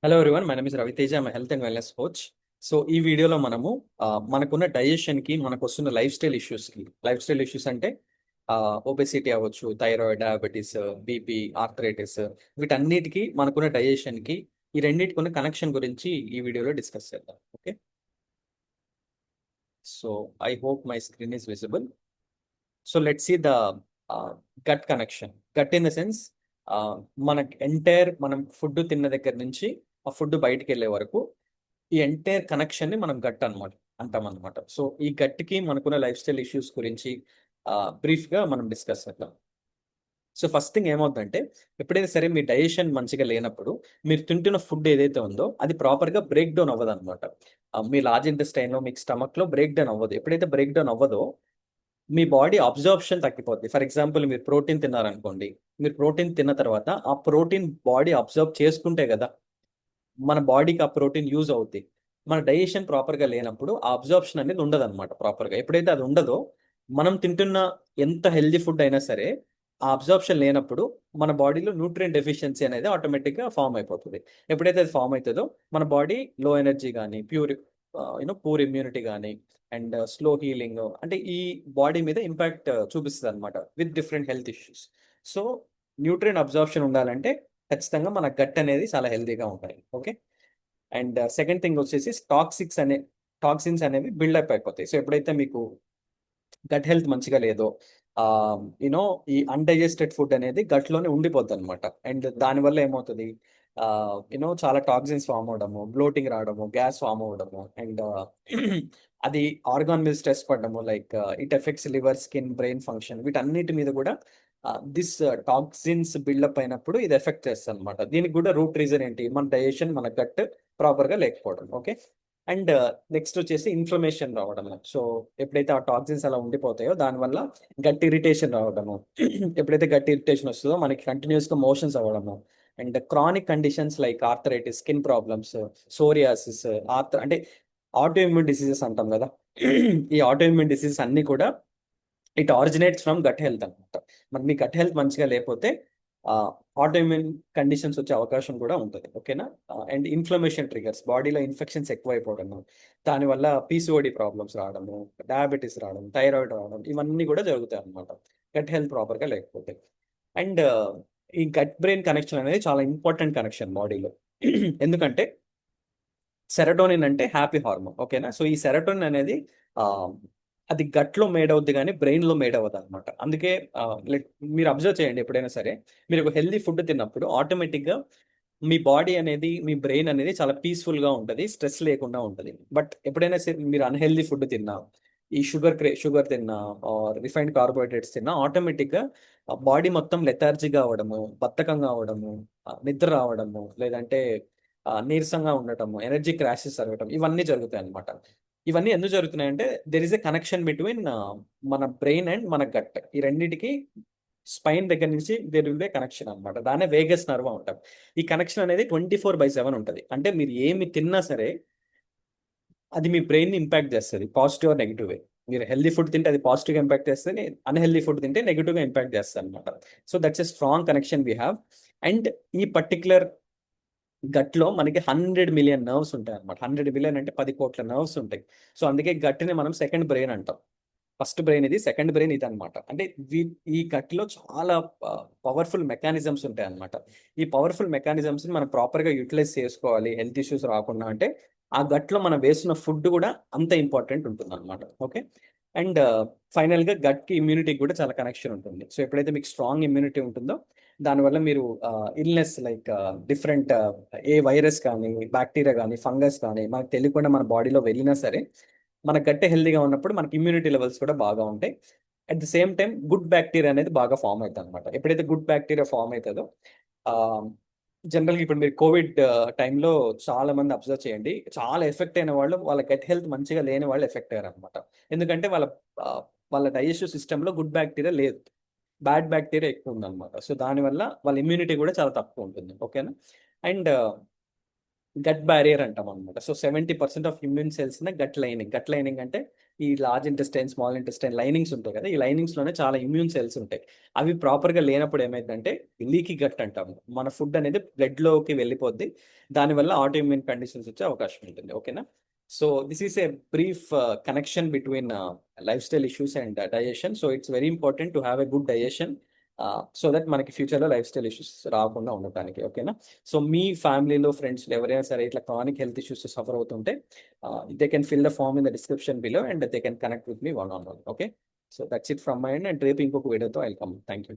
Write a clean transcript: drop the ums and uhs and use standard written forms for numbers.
Hello everyone, my name is Raviteja. I'm health and wellness coach. So ఈ వీడియోలో మనము మనకున్న డైజెషన్ కి, మనకు వస్తున్న లైఫ్ స్టైల్ ఇష్యూస్ అంటే ఒబెసిటీ అవ్వచ్చు, థైరాయిడ్, డయాబెటీస్, బీపీ, ఆర్థరైటిస్, వీటన్నిటికీ మనకున్న డైజెషన్ కి, ఈ రెండింటికి ఉన్న కనెక్షన్ గురించి ఈ వీడియోలో డిస్కస్ చేద్దాం. Okay, so I hope my screen is visible. So let's see the gut connection. Gut in the sense, మన ఎంటైర్ మనం ఫుడ్ తిన్న దగ్గర నుంచి ఆ ఫుడ్ బయటికి వెళ్ళే వరకు ఈ ఎంటైర్ కనెక్షన్ ని మనం గట్ అనమాట అంటాం అనమాట. సో ఈ గట్కి మనకున్న లైఫ్ స్టైల్ ఇష్యూస్ గురించి బ్రీఫ్ గా మనం డిస్కస్ చేద్దాం. సో ఫస్ట్ థింగ్ ఏమవుతుందంటే, ఎప్పుడైతే సరే మీ డైజెషన్ మంచిగా లేనప్పుడు మీరు తింటున్న ఫుడ్ ఏదైతే ఉందో అది ప్రాపర్ గా బ్రేక్ డౌన్ అవ్వదు అనమాట. మీ లార్జ్ ఇంటెస్టైన్ లో, మీకు స్టమక్ లో బ్రేక్ డౌన్ అవ్వదు. ఎప్పుడైతే బ్రేక్ డౌన్ అవ్వదో మీ బాడీ అబ్జార్ప్షన్ తగ్గిపోద్ది. ఫర్ ఎగ్జాంపుల్, మీరు ప్రోటీన్ తిన్నారనుకోండి. మీరు ప్రోటీన్ తిన్న తర్వాత ఆ ప్రోటీన్ బాడీ అబ్జర్వ్ చేసుకుంటే కదా మన బాడీకి ఆ ప్రోటీన్ యూజ్ అవుద్ది. మన డైజెషన్ ప్రాపర్గా లేనప్పుడు ఆ అబ్జార్ప్షన్ అనేది ఉండదు అనమాట ప్రాపర్గా. ఎప్పుడైతే అది ఉండదో, మనం తింటున్న ఎంత హెల్దీ ఫుడ్ అయినా సరే ఆ అబ్జార్ప్షన్ లేనప్పుడు మన బాడీలో న్యూట్రియంట్ డెఫిషియన్సీ అనేది ఆటోమేటిక్గా ఫామ్ అయిపోతుంది. ఎప్పుడైతే అది ఫామ్ అవుతుందో మన బాడీ లో ఎనర్జీ కానీ, పూర్ ఇమ్యూనిటీ కానీ, అండ్ స్లో హీలింగ్, అంటే ఈ బాడీ మీద ఇంపాక్ట్ చూపిస్తుంది అనమాట with different health issues. So nutrient absorption ఉండాలంటే ఖచ్చితంగా మన గట్ అనేది చాలా హెల్తీగా ఉండాలి. ఓకే, అండ్ సెకండ్ థింగ్ వచ్చేసి టాక్సిన్స్ అనేవి బిల్డప్ అయిపోతాయి. సో ఎప్పుడైతే మీకు గట్ హెల్త్ మంచిగా లేదో, యూనో ఈ అన్డైజెస్టెడ్ ఫుడ్ అనేది గట్ లోనే ఉండిపోద్ది అనమాట. అండ్ దానివల్ల ఏమవుతుంది, చాలా టాక్సిన్స్ ఫామ్ అవడము, బ్లోటింగ్ రావడము, గ్యాస్ ఫామ్ అవడము, అండ్ అది ఆర్గాన్ మీద స్ట్రెస్ పడడము, like it affects liver, skin, brain function, వీటన్నిటి మీద కూడా దిస్ టాక్సిన్స్ బిల్డప్ అయినప్పుడు ఇది ఎఫెక్ట్ చేస్తుంది అనమాట. దీనికి కూడా రూట్ రీజన్ ఏంటి, మన డైజెషన్, మన గట్ ప్రాపర్ గా లేకపోవడం. ఓకే, అండ్ నెక్స్ట్ వచ్చేసి ఇన్ఫ్లమేషన్ రావడము. సో ఎప్పుడైతే ఆ టాక్సిన్స్ అలా ఉండిపోతాయో దానివల్ల గట్ ఇరిటేషన్ రావడము. ఎప్పుడైతే గట్ ఇరిటేషన్ వస్తుందో మనకి కంటిన్యూస్ గా మోషన్స్ అవ్వడము, and chronic conditions like arthritis, skin problems, psoriasis, అంటే ఆటో ఇమ్యూన్ డిసీజెస్ అంటాం కదా. ఈ ఆటో ఇమ్యూన్ డిసీజెస్ అన్ని కూడా it originates from gut health అనమాట. మరి మీ గట్ హెల్త్ మంచిగా లేకపోతే ఆటో ఇమ్యూన్ కండిషన్స్ వచ్చే అవకాశం కూడా ఉంటుంది. ఓకేనా, అండ్ ఇన్ఫ్లమేషన్ ట్రిగర్స్, బాడీలో ఇన్ఫెక్షన్స్ ఎక్కువైపోవడము, దానివల్ల పీసీఓడి ప్రాబ్లమ్స్ రావడము, డయాబెటీస్ రావడం, థైరాయిడ్ రావడం, ఇవన్నీ కూడా జరుగుతాయి అనమాట గట్ హెల్త్ ప్రాపర్గా లేకపోతే. అండ్ ఈ గట్ బ్రెయిన్ కనెక్షన్ అనేది చాలా ఇంపార్టెంట్ కనెక్షన్ బాడీలో. ఎందుకంటే సెరటోనిన్ అంటే హ్యాపీ హార్మోన్. ఓకేనా, సో ఈ సెరటోనిన్ అనేది ఆ, అది గట్లో మేడ్ అవుద్ది కానీ బ్రెయిన్లో మేడ్ అవ్వదు అనమాట. అందుకే లైక్ మీరు అబ్జర్వ్ చేయండి, ఎప్పుడైనా సరే మీరు ఒక హెల్దీ ఫుడ్ తిన్నప్పుడు ఆటోమేటిక్గా మీ బాడీ అనేది, మీ బ్రెయిన్ అనేది చాలా పీస్ఫుల్గా ఉంటుంది, స్ట్రెస్ లేకుండా ఉంటుంది. బట్ ఎప్పుడైనా సరే మీరు అన్హెల్దీ ఫుడ్ తిన్నా, ఈ షుగర్ తిన్నా, రిఫైన్డ్ కార్బోహైడ్రేట్స్ తిన్నా, ఆటోమేటిక్గా బాడీ మొత్తం లెథార్జీగా అవ్వడము, బద్ధకంగా అవ్వడము, నిద్ర రావడము, లేదంటే నీరసంగా ఉండటము, ఎనర్జీ క్రాషెస్ జరగటం, ఇవన్నీ జరుగుతాయి అనమాట. ఇవన్నీ ఎందుకు జరుగుతున్నాయంటే there is a connection between మన బ్రెయిన్ అండ్ మన గట్. ఈ రెండింటికి స్పైన్ దగ్గర నుంచి దెర్ విల్ బి కనెక్షన్ అనమాట. దాన్నే వేగస్ నర్వ్ అంటాం. ఈ కనెక్షన్ అనేది 24/7 ఉంటుంది. అంటే మీరు ఏమి తిన్నా సరే అది మీ బ్రెయిన్ ని ఇంపాక్ట్ చేస్తుంది, పాజిటివ్ ఆర్ నెగిటివ్ వే. మీరు హెల్దీ ఫుడ్ తింటే అది పాజిటివ్గా ఇంపాక్ట్ చేస్తుంది, అన్హెల్దీ ఫుడ్ తింటే నెగిటివ్గా ఇంపాక్ట్ చేస్తుంది అనమాట. So that's a strong connection we have. And ఈ పర్టికులర్ గట్లో మనకి 100 మిలియన్ నర్వ్స్ ఉంటాయి అనమాట. 100 మిలియన్ అంటే 10 కోట్ల నర్వ్స్ ఉంటాయి. సో అందుకే గట్ని మనం సెకండ్ బ్రెయిన్ అంటాం. ఫస్ట్ బ్రెయిన్ ఇది, సెకండ్ బ్రెయిన్ ఇది అనమాట. అంటే ఈ గట్లో చాలా పవర్ఫుల్ మెకానిజమ్స్ ఉంటాయి అనమాట. ఈ పవర్ఫుల్ మెకానిజమ్స్ ని మనం ప్రాపర్ గా యూటిలైజ్ చేసుకోవాలి హెల్త్ ఇష్యూస్ రాకుండా అంటే, ఆ గట్లో మనం వేసిన ఫుడ్ కూడా అంత ఇంపార్టెంట్ ఉంటుంది అనమాట. ఓకే, అండ్ ఫైనల్ గా గట్ కి ఇమ్యూనిటీకి కూడా చాలా కనెక్షన్ ఉంటుంది. సో ఎప్పుడైతే మీకు స్ట్రాంగ్ ఇమ్యూనిటీ ఉంటుందో దానివల్ల మీరు ఇల్నెస్ లైక్ డిఫరెంట్ ఏ వైరస్ కానీ, బ్యాక్టీరియా కానీ, ఫంగస్ కానీ మనకు తెలియకుండా మన బాడీలో వెళ్ళినా సరే మన గట్టె హెల్దీగా ఉన్నప్పుడు మనకి ఇమ్యూనిటీ లెవెల్స్ కూడా బాగా ఉంటాయి. At the same time good bacteria అనేది బాగా ఫామ్ అవుతుంది అనమాట. ఎప్పుడైతే గుడ్ బ్యాక్టీరియా ఫామ్ అవుతుందో, జనరల్గా ఇప్పుడు మీరు కోవిడ్ టైంలో చాలా మంది అబ్జర్వ్ చేయండి, చాలా ఎఫెక్ట్ అయిన వాళ్ళు వాళ్ళ గట్ హెల్త్ మంచిగా లేని వాళ్ళు ఎఫెక్ట్ అయ్యారు అనమాట. ఎందుకంటే ఆ, వాళ్ళ డైజెస్టివ్ సిస్టంలో గుడ్ బ్యాక్టీరియా లేదు, బ్యాడ్ బ్యాక్టీరియా ఎక్కువ ఉందన్నమాట. సో దానివల్ల వాళ్ళ ఇమ్యూనిటీ కూడా చాలా తక్కువ ఉంటుంది. ఓకేనా, అండ్ గట్ బ్యారియర్ అంటాం అనమాట. So 70% of immune cells gut lining అంటే ఈ large intestine, small intestine linings ఉంటాయి కదా, ఈ లైనింగ్స్ లోనే చాలా ఇమ్యూన్ సెల్స్ ఉంటాయి. అవి ప్రాపర్ గా లేనప్పుడు ఏమైందంటే లీకీ గట్ అంటాము. మన ఫుడ్ అనేది బ్లడ్ లోకి వెళ్ళిపోద్ది, దానివల్ల ఆటో ఇమ్యూన్ కండిషన్స్ వచ్చే అవకాశం ఉంటుంది. ఓకేనా? So this is a brief connection between life style issues and digestion. So it's very important to have a good digestion, so that మనకి ఫ్యూచర్లో లైఫ్ స్టైల్ ఇష్యూస్ రాకుండా ఉండటానికి. ఓకేనా? సో మీ ఫ్యామిలీలో, ఫ్రెండ్స్లో ఎవరైనా సరే ఇట్లా క్రానిక్ హెల్త్ ఇష్యూస్ సఫర్ అవుతుంటే they can fill the form in the description below and they can connect with me one on one. Okay, so that's it from my end. And రేపు ఇంకొక వీడియోతో welcome. Thank you.